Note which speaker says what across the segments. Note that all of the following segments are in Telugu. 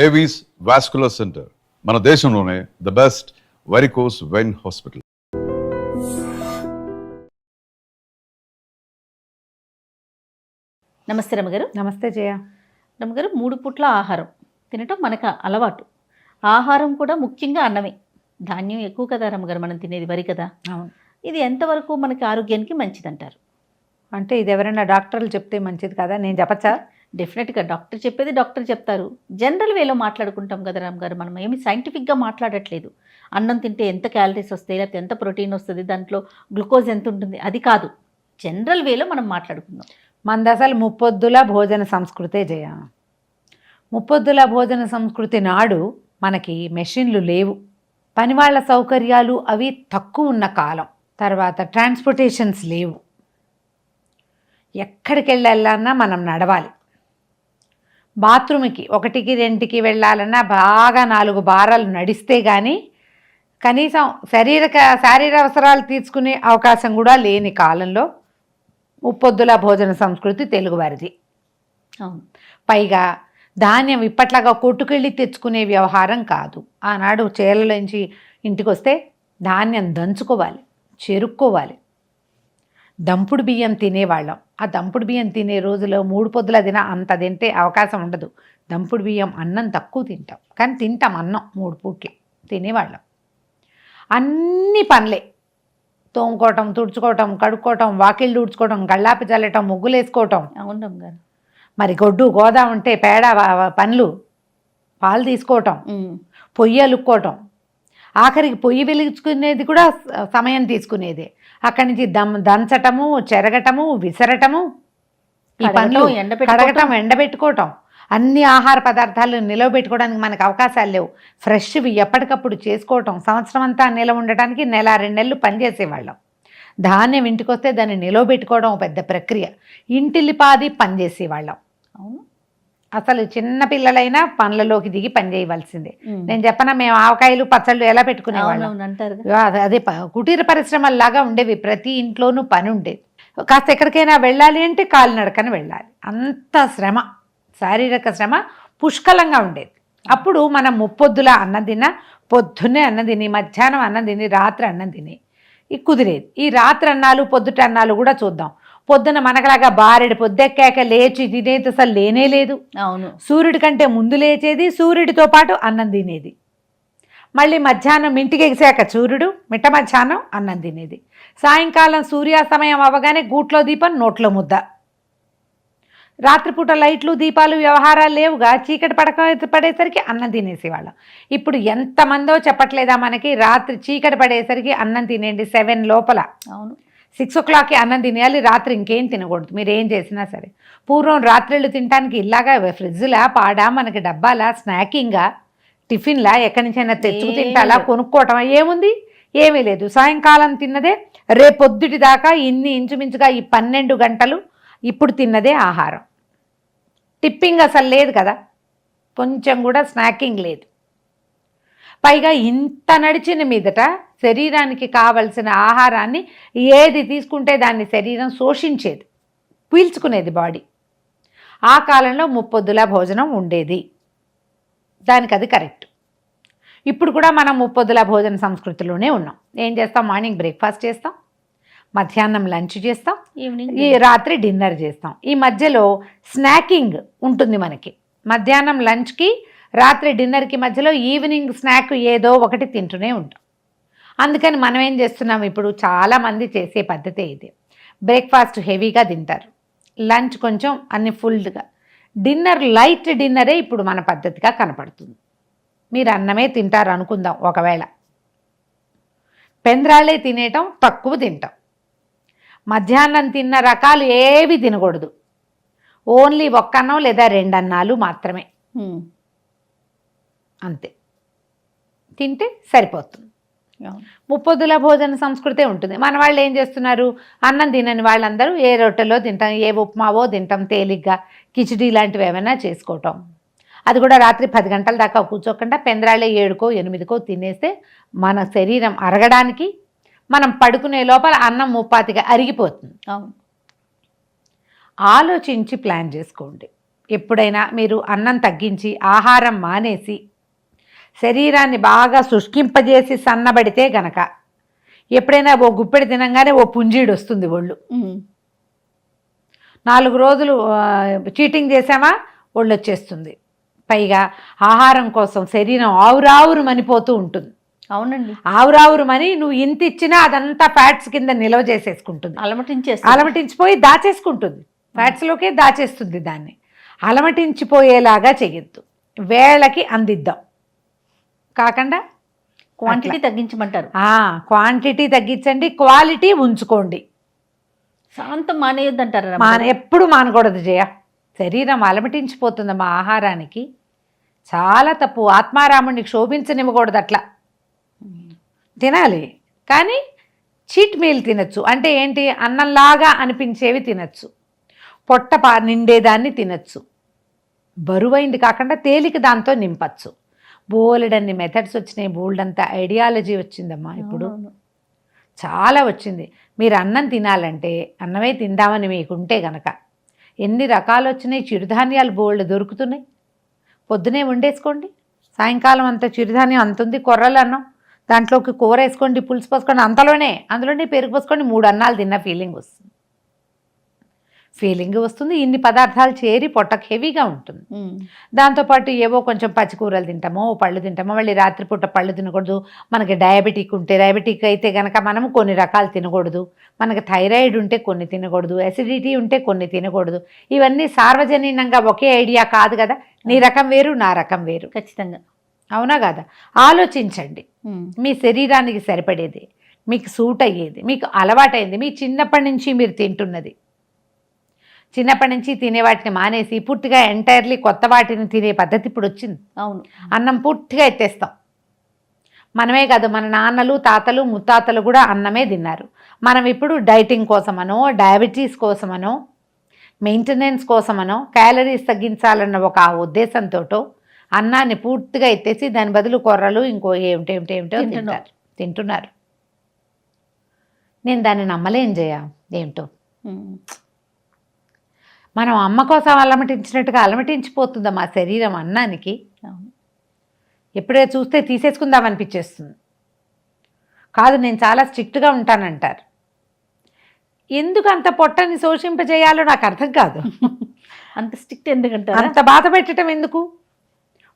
Speaker 1: ఏవీస్ వాస్కులర్ సెంటర్, మన దేశంలోనే the best varicose vein hospital.
Speaker 2: నమస్తే రమ్మగారు.
Speaker 3: నమస్తే జయ.
Speaker 2: రమ్మగారు, 3 పూట్ల ఆహారం తినటం మనకు అలవాటు. ఆహారం కూడా ముఖ్యంగా అన్నమే. ధాన్యం ఎక్కువ కదా రమ్మగారు మనం తినేది, వరి కదా.
Speaker 3: అవును.
Speaker 2: ఇది ఎంతవరకు మనకి ఆరోగ్యానికి మంచిదంటారు?
Speaker 3: అంటే ఇది ఎవరైనా డాక్టర్లు చెప్తే మంచిది కదా, నేను చెప్పచ్చా?
Speaker 2: డెఫినెట్గా డాక్టర్ చెప్పేది డాక్టర్ చెప్తారు. జనరల్ వేలో మాట్లాడుకుంటాం కదా రమ్మగారు, మనం ఏమి సైంటిఫిక్గా మాట్లాడట్లేదు. అన్నం తింటే ఎంత క్యాలరీస్ వస్తాయి, లేకపోతే ఎంత ప్రోటీన్ వస్తుంది, దాంట్లో గ్లూకోజ్ ఎంత ఉంటుంది, అది కాదు. జనరల్ వేలో మనం మాట్లాడుకుందాం.
Speaker 3: మనది అసలు ముప్పొద్దుల భోజన సంస్కృతే జయ. ముప్పొద్దుల భోజన సంస్కృతి నాడు మనకి మెషిన్లు లేవు, పనివాళ్ల సౌకర్యాలు అవి తక్కువ ఉన్న కాలం. తర్వాత ట్రాన్స్పోర్టేషన్స్ లేవు, ఎక్కడికి వెళ్ళాలన్నా మనం నడవాలి. బాత్రూమ్కి 1కి 2కి వెళ్ళాలన్నా బాగా 4 బారాలు నడిస్తే కానీ కనీసం శారీర అవసరాలు తీర్చుకునే అవకాశం కూడా లేని కాలంలో ముప్పొద్దుల భోజన సంస్కృతి తెలుగువారిది.
Speaker 2: అవును.
Speaker 3: పైగా ధాన్యం ఇప్పట్లాగా కొట్టుకెళ్ళి తెచ్చుకునే వ్యవహారం కాదు. ఆనాడు చేలలోంచి ఇంటికి వస్తే ధాన్యం దంచుకోవాలి, చెరుక్కోవాలి. దంపుడు బియ్యం తినేవాళ్ళం. ఆ దంపుడు బియ్యం తినే రోజులో 3 పొద్దుల అంత తింటే అవకాశం ఉండదు. దంపుడు బియ్యం అన్నం తక్కువ తింటాం, కానీ తింటాం అన్నం 3 పూట్ల తినేవాళ్ళం. అన్ని పనులే, తోముకోవటం, తుడుచుకోవటం, కడుక్కోవటం, వాకిళ్ళు తుడుచుకోవటం, గళ్ళాపి చల్లటం, ముగ్గులు వేసుకోవటం.
Speaker 2: అవును గారు.
Speaker 3: మరి గొడ్డు గోదా ఉంటే పేడ పనులు, పాలు తీసుకోవటం, పొయ్యి అలుక్కోవటం, ఆఖరికి పొయ్యి వెలిగించుకునేది కూడా సమయం తీసుకునేది. అక్కడి నుంచి దంచటము, చెరగటము, విసరటము, ఈ పనులు, కడగటం, ఎండబెట్టుకోవటం, అన్ని ఆహార పదార్థాలు నిలవబెట్టుకోవడానికి మనకు అవకాశాలు లేవు. ఫ్రెష్వి ఎప్పటికప్పుడు చేసుకోవటం, సంవత్సరం అంతా నిలవ ఉండటానికి 1-2 నెలలు పనిచేసేవాళ్ళం. ధాన్యం ఇంటికి వస్తే దాన్ని నిలవబెట్టుకోవడం పెద్ద ప్రక్రియ. ఇంటిల్లిపాది పనిచేసేవాళ్ళం.
Speaker 2: అవును. అసలు
Speaker 3: చిన్న పిల్లలైనా పనులలోకి దిగి పని చేయవలసిందే. నేను చెప్పనా, మేము ఆవకాయలు పచ్చళ్ళు ఎలా పెట్టుకునేవాళ్ళం అంటారు. అదే కుటీర పరిశ్రమల్లాగా ఉండేవి, ప్రతి ఇంట్లోనూ పని ఉండేది. కాస్త ఎక్కడికైనా వెళ్ళాలి అంటే కాలినడకన వెళ్ళాలి. అంత శ్రమ, శారీరక శ్రమ పుష్కలంగా ఉండేది. అప్పుడు మనం ముప్పొద్దుల అన్నం తిన్నా, పొద్దున్నే అన్నం తిని, మధ్యాహ్నం అన్నం తిని, రాత్రి అన్నం తిని కుదిరేది. ఈ రాత్రి అన్నాలు పొద్దుట అన్నాలు కూడా చూద్దాం. పొద్దున మనకలాగా బారెడు పొద్దెక్కాక లేచి తినేది అసలు లేనే లేదు.
Speaker 2: అవును. సూర్యుడి
Speaker 3: కంటే ముందు లేచేది, సూర్యుడితో పాటు అన్నం తినేది. మళ్ళీ మధ్యాహ్నం ఇంటికి ఎగిసాక సూర్యుడు, మిట్ట మధ్యాహ్నం అన్నం తినేది. సాయంకాలం సూర్యాస్తమయం అవ్వగానే గూట్లో దీపం, నోట్లో ముద్ద. రాత్రిపూట లైట్లు, దీపాలు, వ్యవహారాలు లేవుగా. చీకటి పడేసరికి అన్నం తినేసేవాళ్ళం. ఇప్పుడు ఎంతమందో చెప్పట్లేదా మనకి, రాత్రి చీకటి పడేసరికి అన్నం తినేయండి 7 లోపల.
Speaker 2: అవును.
Speaker 3: 6 o'clockకి అన్నం తినేయాలి, రాత్రి ఇంకేం తినకూడదు మీరు ఏం చేసినా సరే. పూర్వం రాత్రిళ్ళు తినడానికి ఇలాగా ఫ్రిడ్జ్లా, పాడా, మనకి డబ్బాలా, స్నాకింగ్గా, టిఫిన్లా, ఎక్కడి నుంచైనా తెచ్చుకు తింటాలా, కొనుక్కోవటం ఏముంది? ఏమీ లేదు. సాయంకాలం తిన్నదే రేపొద్దుటి దాకా ఇంచుమించుగా ఈ 12 గంటలు ఇప్పుడు తిన్నదే ఆహారం. టిప్పింగ్ అసలు లేదు కదా, కొంచెం కూడా స్నాకింగ్ లేదు. పైగా ఇంత నడిచిన మీదట శరీరానికి కావలసిన ఆహారాన్ని ఏది తీసుకుంటే దాన్ని శరీరం శోషించేది, పీల్చుకునేది బాడీ. ఆ కాలంలో ముప్పొద్దుల భోజనం ఉండేది, దానికి అది కరెక్ట్. ఇప్పుడు కూడా మనం ముప్పొద్దుల భోజన సంస్కృతిలోనే ఉన్నాం. ఏం చేస్తాం? మార్నింగ్ బ్రేక్ఫాస్ట్ చేస్తాం, మధ్యాహ్నం లంచ్ చేస్తాం, ఈ రాత్రి డిన్నర్ చేస్తాం. ఈ మధ్యలో స్నాకింగ్ ఉంటుంది మనకి. మధ్యాహ్నం లంచ్కి, రాత్రి డిన్నర్కి మధ్యలో ఈవినింగ్ స్నాక్ ఏదో ఒకటి తింటూనే ఉంటాం. అందుకని మనం ఏం చేస్తున్నాం, ఇప్పుడు చాలామంది చేసే పద్ధతి ఇది. బ్రేక్ఫాస్ట్ హెవీగా తింటారు, లంచ్ కొంచెం అన్ని ఫుల్గా, డిన్నర్ లైట్ డిన్నరే ఇప్పుడు మన పద్ధతిగా కనపడుతుంది. మీరు అన్నమే తింటారు అనుకుందాం, ఒకవేళ పెంద్రాళ్ళే తినేయటం, తక్కువ తింటాం. మధ్యాహ్నం తిన్న రకాలు ఏవి తినకూడదు, ఓన్లీ 1 అన్నం లేదా 2 అన్నాలు మాత్రమే, అంతే తింటే సరిపోతుంది. ముప్పొద్దుల భోజన సంస్కృతే ఉంటుంది. మన వాళ్ళు ఏం చేస్తున్నారు, అన్నం తినని వాళ్ళందరూ ఏ రొట్టెలో తింటాం, ఏ ఉప్మావో తింటాం, తేలిగ్గా కిచిడీ లాంటివి ఏమైనా చేసుకోవటం. అది కూడా రాత్రి 10 గంటల దాకా కూర్చోకుండా పెందరాళ్ళే 7కో 8కో తినేస్తే మన శరీరం అరగడానికి, మనం పడుకునే లోపల అన్నం ముప్పాతిగా అరిగిపోతుంది.
Speaker 2: అవును.
Speaker 3: ఆలోచించి ప్లాన్ చేసుకోండి. ఎప్పుడైనా మీరు అన్నం తగ్గించి ఆహారం మానేసి శరీరాన్ని బాగా శుష్కింపజేసి సన్నబడితే గనక ఎప్పుడైనా ఓ గుప్పెడి తినంగానే ఓ పుంజీడు వస్తుంది ఒళ్ళు. 4 రోజులు చీటింగ్ చేసామా ఒళ్ళు వచ్చేస్తుంది. పైగా ఆహారం కోసం శరీరం ఆవురావురు మనిపోతూ ఉంటుంది.
Speaker 2: అవునండి,
Speaker 3: ఆవురావురుమని నువ్వు ఇంత ఇచ్చినా అదంతా ఫ్యాట్స్ కింద నిల్వ చేసేసుకుంటుంది, అలమటించిపోయి దాచేసుకుంటుంది, ఫ్యాట్స్లోకే దాచేస్తుంది. దాన్ని అలమటించిపోయేలాగా చెయ్యొద్దు, వేళకి అందిద్దాం కాకుండా
Speaker 2: క్వాంటిటీ తగ్గించమంటారు.
Speaker 3: క్వాంటిటీ తగ్గించండి, క్వాలిటీ ఉంచుకోండి.
Speaker 2: శాంతం మానేయొద్దు అంటారు.
Speaker 3: ఎప్పుడు మానకూడదు జయ. శరీరం అలమటించిపోతుందమ్మా ఆహారానికి, చాలా తప్పు. ఆత్మారాముడిని శోభించనివ్వకూడదు, అట్లా తినాలి. కానీ చీట్ మీల్ తినచ్చు. అంటే ఏంటి, అన్నంలాగా అనిపించేవి తినచ్చు, పొట్ట నిండేదాన్ని తినచ్చు, బరువైంది కాకుండా తేలిక దాంతో నింపచ్చు. బోలెడన్ని మెథడ్స్ వచ్చినాయి, బోల్డంత ఐడియాలజీ వచ్చిందమ్మా ఇప్పుడు, చాలా వచ్చింది. మీరు అన్నం తినాలంటే అన్నమే తిందామని మీకుంటే గనక ఎన్ని రకాలు వచ్చినాయి. చిరుధాన్యాలు బోల్డ్ దొరుకుతున్నాయి, పొద్దునే వండేసుకోండి, సాయంకాలం అంతా చిరుధాన్యం అంతుంది, కొర్రలు అన్నం, దాంట్లోకి కూర వేసుకోండి, పులుసు పోసుకోండి, అందులోనే పెరుగు పోసుకోండి, 3 అన్నాలు తిన్న ఫీలింగ్ వస్తుంది. ఇన్ని పదార్థాలు చేరి పొట్టకు హెవీగా ఉంటుంది. దాంతోపాటు ఏవో కొంచెం పచ్చికూరలు తింటామో, పళ్ళు తింటామో, మళ్ళీ రాత్రిపూట పళ్ళు తినకూడదు. మనకి డయాబెటిక్ ఉంటే, డయాబెటిక్ అయితే కనుక మనం కొన్ని రకాలు తినకూడదు, మనకి థైరాయిడ్ ఉంటే కొన్ని తినకూడదు, అసిడిటీ ఉంటే కొన్ని తినకూడదు. ఇవన్నీ సార్వజనీనంగా ఒకే ఐడియా కాదు కదా, నీ రకం వేరు, నా రకం వేరు.
Speaker 2: ఖచ్చితంగా,
Speaker 3: అవునా కదా? ఆలోచించండి, మీ శరీరానికి సరిపడేది, మీకు సూట్ అయ్యేది, మీకు అలవాటైంది, మీ చిన్నప్పటి నుంచి మీరు తింటున్నది. చిన్నప్పటి నుంచి తినే వాటిని మానేసి పూర్తిగా ఎంటైర్లీ కొత్త వాటిని తినే పద్ధతి ఇప్పుడు వచ్చింది.
Speaker 2: అవును,
Speaker 3: అన్నం పూర్తిగా ఎత్తేస్తాం. మనమే కాదు, మన నాన్నలు, తాతలు, ముత్తాతలు కూడా అన్నమే తిన్నారు. మనం ఇప్పుడు డైటింగ్ కోసమనో, డయాబెటీస్ కోసమనో, మెయింటెనెన్స్ కోసమనో, క్యాలరీస్ తగ్గించాలన్న ఒక ఉద్దేశంతో అన్నాన్ని పూర్తిగా ఎత్తేసి దాని బదులు కొర్రలు ఇంకో ఏమిటో తింటున్నారు. నేను దాన్ని నమ్మలేం ఏమిటో. మనం అమ్మ కోసం అలమటించినట్టుగా అలమటించిపోతుందా మా శరీరం అన్నానికి. ఎప్పుడే చూస్తే తీసేసుకుందాం అనిపించేస్తుంది. కాదు, నేను చాలా స్ట్రిక్ట్గా ఉంటానంటారు. ఎందుకు అంత పొట్టని శోషింపజేయాలో నాకు అర్థం కాదు.
Speaker 2: అంత స్ట్రిక్ట్ ఎందుకంటారు,
Speaker 3: అంత బాధ పెట్టడం ఎందుకు?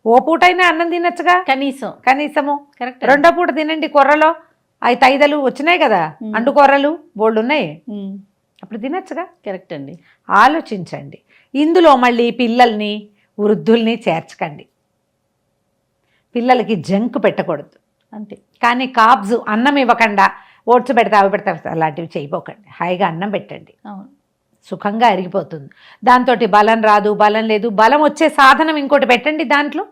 Speaker 3: ఓ పూటైనా అన్నం తినచ్చుగా కనీసము.
Speaker 2: కరెక్ట్.
Speaker 3: 2వ పూట తినండి. కొర్రలో 5 వచ్చినాయి కదా, అండు కొర్రలు బోల్డ్ ఉన్నాయి, అప్పుడు తినచ్చుగా.
Speaker 2: కరెక్ట్ అండి.
Speaker 3: ఆలోచించండి. ఇందులో మళ్ళీ పిల్లల్ని, వృద్ధుల్ని చేర్చకండి. పిల్లలకి జంక్ పెట్టకూడదు
Speaker 2: అంతే.
Speaker 3: కానీ కాబ్స్ అన్నం ఇవ్వకుండా ఓట్స్ పెడతా అవి పెడతా అలాంటివి చేయపోకండి. హాయిగా అన్నం పెట్టండి, సుఖంగా అరిగిపోతుంది. దాంతో బలం రాదు, బలం లేదు. బలం వచ్చే సాధనం ఇంకోటి పెట్టండి. దాంట్లో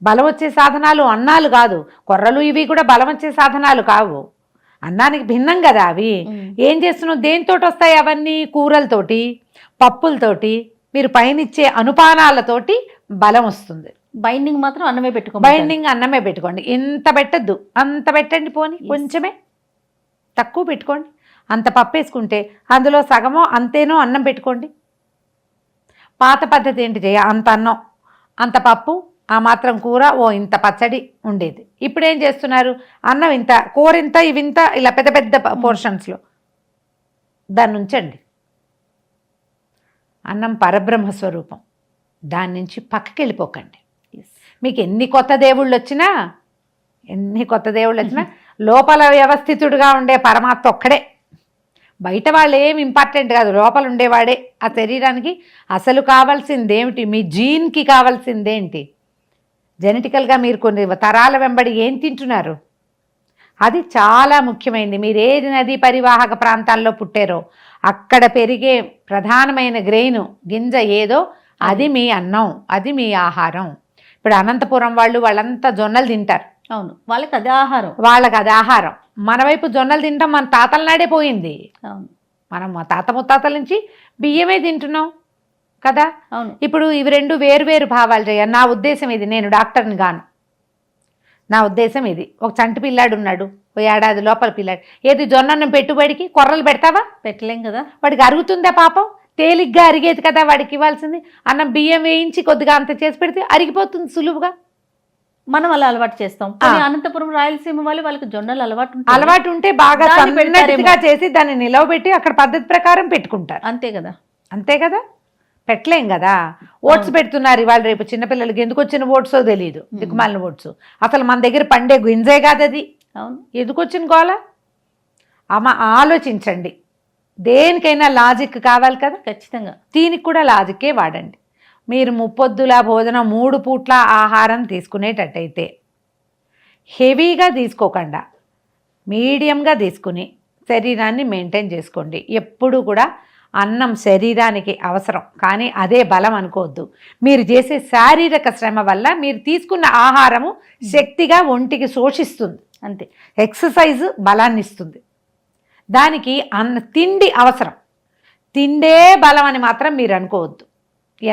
Speaker 3: బలం వచ్చే సాధనాలు అన్నాలు కాదు, కొర్రలు ఇవి కూడా బలం వచ్చే సాధనాలు కావు, అన్నానికి భిన్నం కదా అవి. ఏం చేస్తున్నావు, దేనితోటి వస్తాయి అవన్నీ? కూరలతోటి, పప్పులతోటి, మీరు పైనిచ్చే అనుపానాలతోటి బలం వస్తుంది.
Speaker 2: బైండింగ్ మాత్రం అన్నమే
Speaker 3: పెట్టుకోండి. ఇంత పెట్టద్దు, అంత పెట్టండి. పోని కొంచెమే తక్కువ పెట్టుకోండి. అంత పప్పు వేసుకుంటే అందులో సగమో అంతేనో అన్నం పెట్టుకోండి. పాత పద్ధతి ఏంటి చేయ, అంత అన్నం, అంత పప్పు, ఆ మాత్రం కూర, ఓ ఇంత పచ్చడి ఉండేది. ఇప్పుడు ఏం చేస్తున్నారు, అన్నం ఇంత, కూర ఇంత, ఇవింత, ఇలా పెద్ద పెద్ద పోర్షన్స్లో దాన్ని ఉంచండి. అన్నం పరబ్రహ్మ స్వరూపం, దాని నుంచి పక్కకి వెళ్ళిపోకండి. మీకు ఎన్ని కొత్త దేవుళ్ళు వచ్చినా లోపల వ్యవస్థితుడుగా ఉండే పరమాత్మ ఒక్కడే. బయట వాళ్ళు ఏం ఇంపార్టెంట్ కాదు, లోపల ఉండేవాడే. ఆ శరీరానికి అసలు కావాల్సిందేమిటి, మీ జీన్కి కావాల్సిందేంటి, జెనెటికల్గా మీరు కొన్ని తరాల వెంబడి ఏం తింటున్నారు, అది చాలా ముఖ్యమైనది. మీరు ఏ నదీ పరివాహక ప్రాంతాల్లో పుట్టారో అక్కడ పెరిగే ప్రధానమైన గ్రెయిన్ గింజ ఏదో అది మీ అన్నం, అది మీ ఆహారం. ఇప్పుడు అనంతపురం వాళ్ళంతా జొన్నలు తింటారు.
Speaker 2: అవును, వాళ్ళకి అది ఆహారం. మన వైపు జొన్నలు తింటాం, మన తాతల నాడే పోయింది. అవును,
Speaker 3: మనం మా తాత ముత్తాతల నుంచి బియ్యమే తింటున్నాం కదా.
Speaker 2: అవును,
Speaker 3: ఇప్పుడు ఇవి 2 వేరు భావాలు చేయాలి. నా ఉద్దేశం ఇది, నేను డాక్టర్ని గాను, నా ఉద్దేశం ఇది. ఒక చంటి పిల్లాడు ఉన్నాడు, 1 ఏడాది లోపల పిల్లాడు, ఏది జొన్నన్నం పెట్టుబడికి కొర్రలు పెడతావా?
Speaker 2: పెట్టలేం కదా.
Speaker 3: వాడికి అరుగుతుందా పాపం? తేలిగ్గా అరిగేది కదా వాడికి ఇవ్వాల్సింది. అన్నం బియ్యం వేయించి కొద్దిగా అంత చేసి పెడితే అరిగిపోతుంది సులువుగా.
Speaker 2: మనం అలా అలవాటు చేస్తాం. కానీ అనంతపురం రాయలసీమ వాళ్ళకి జొన్నలు
Speaker 3: అలవాటు ఉంటే బాగా సన్నగా చేసి దాన్ని నిలవబెట్టి అక్కడ పద్ధతి ప్రకారం పెట్టుకుంటారు. అంతే కదా పెట్టలేం కదా. ఓట్స్ పెడుతున్నారు ఇవాళ రేపు చిన్నపిల్లలకి. ఎందుకు వచ్చిన ఓట్సో తెలియదు, దిక్కుమాలిన ఓట్స్. అసలు మన దగ్గర పండే గింజే కాదు అది. ఎందుకు వచ్చిన గోల? ఆలోచించండి. దేనికైనా లాజిక్ కావాలి కదా.
Speaker 2: ఖచ్చితంగా
Speaker 3: దీనికి కూడా లాజిక్కే వాడండి. మీరు ముప్పొద్దుల భోజనం 3 పూట్ల ఆహారం తీసుకునేటట్టయితే హెవీగా తీసుకోకుండా మీడియంగా తీసుకుని శరీరాన్ని మెయింటైన్ చేసుకోండి. ఎప్పుడు కూడా అన్నం శరీరానికి అవసరం, కానీ అదే బలం అనుకోవద్దు. మీరు చేసే శారీరక శ్రమ వల్ల మీరు తీసుకున్న ఆహారము శక్తిగా ఒంటికి శోషిస్తుంది. అంతే. ఎక్సర్సైజ్ బలాన్ని ఇస్తుంది. దానికి తిండి అవసరం. తిండే బలం అని మాత్రం మీరు అనుకోవద్దు.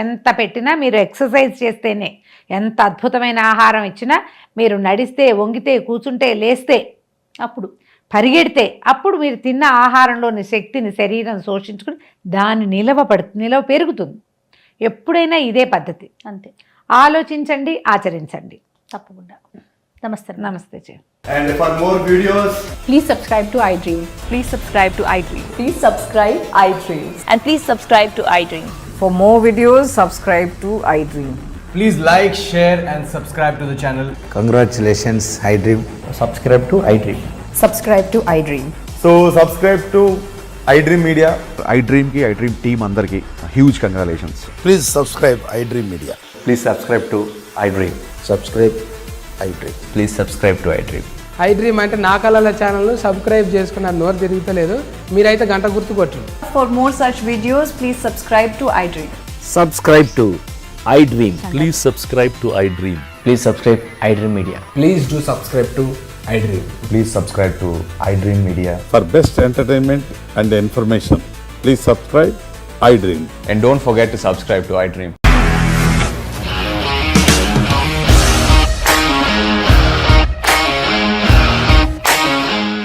Speaker 3: ఎంత పెట్టినా మీరు ఎక్సర్సైజ్ చేస్తేనే, ఎంత అద్భుతమైన ఆహారం ఇచ్చినా, మీరు నడిస్తే, వంగితే, కూర్చుంటే, లేస్తే, అప్పుడు పరిగెడితే, అప్పుడు మీరు తిన్న ఆహారంలోని శక్తిని శరీరం శోషించుకుని దాని నిలవ పెరుగుతుంది. ఎప్పుడైనా ఇదే పద్ధతి. అంతే. ఆలోచించండి, ఆచరించండి. తప్పకుండా. నమస్తే చే.
Speaker 4: And for more videos,
Speaker 5: please subscribe to iDream.
Speaker 6: Please subscribe to iDream.
Speaker 5: Please subscribe iDream.
Speaker 6: And please subscribe to iDream.
Speaker 5: For more videos, subscribe to iDream.
Speaker 4: please like, share and subscribe to the channel.
Speaker 7: Congratulations, iDream.
Speaker 4: Subscribe to iDream.
Speaker 5: Subscribe to iDream.
Speaker 4: So subscribe to iDream Media.
Speaker 8: iDream ki iDream team andarki huge congratulations.
Speaker 7: Please subscribe iDream Media.
Speaker 8: Please subscribe to iDream.
Speaker 7: Subscribe iDream.
Speaker 8: Please subscribe to iDream.
Speaker 9: iDream అంటే నా కళల ఛానల్ను సబ్స్క్రైబ్ చేసుకున్న నోరు తిరుగుతలేదు. మీరైతే గంట గుర్తు కొట్టండి.
Speaker 5: For more such videos, please subscribe to iDream.
Speaker 10: Subscribe to iDream. Please subscribe to iDream.
Speaker 8: Please subscribe iDream Media.
Speaker 4: Please do subscribe to iDream.
Speaker 8: Please subscribe to iDream Media.
Speaker 11: For best entertainment and information, please subscribe iDream.
Speaker 8: And don't forget to subscribe to iDream.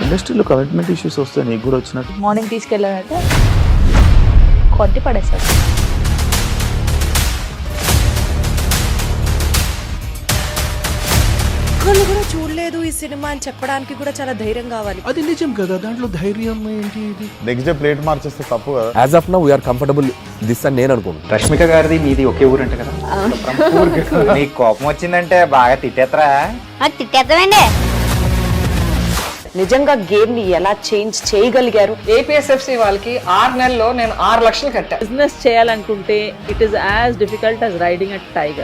Speaker 10: ఇండస్ట్రీలో కమిట్మెంట్ ఇష్యూస్ వస్తే నీకు కూడా వచ్చినట్టు.
Speaker 6: మార్నింగ్ తీసుకెళ్ళాలంటే కొట్టి పడేసాడు.
Speaker 12: ఒక్కళ్ళు కూడా చూడలేదు ఈ సినిమా అని చెప్పడానికి కూడా చాలా ధైర్యం కావాలి.
Speaker 10: అది నిజం కదా, దాంట్లో ధైర్యం ఏంటి? ఇది
Speaker 11: నెక్స్ట్ డే ప్లేట్ మార్చేస్తే తప్పు కదా.
Speaker 10: As of now we are comfortable this అని నేను అనుకుంటున్నాను.
Speaker 7: రష్మిక గారిది మీది ఒకే ఊరంట కదా. నీకు కోపం వచ్చిందంటే బాగా తిట్టేత్తరా?
Speaker 6: తిట్టేద్దామండి.
Speaker 12: నిజంగా గేమ్ ని ఎలా చేంజ్ చేయగలిగారు?
Speaker 9: ఏపీఎస్ఎఫ్సి వాళ్ళకి 6 నెలల్లో నేను 6 లక్షలు కట్టా.
Speaker 6: బిజినెస్ చేయాలనుకుంటే it is as difficult as riding a tiger.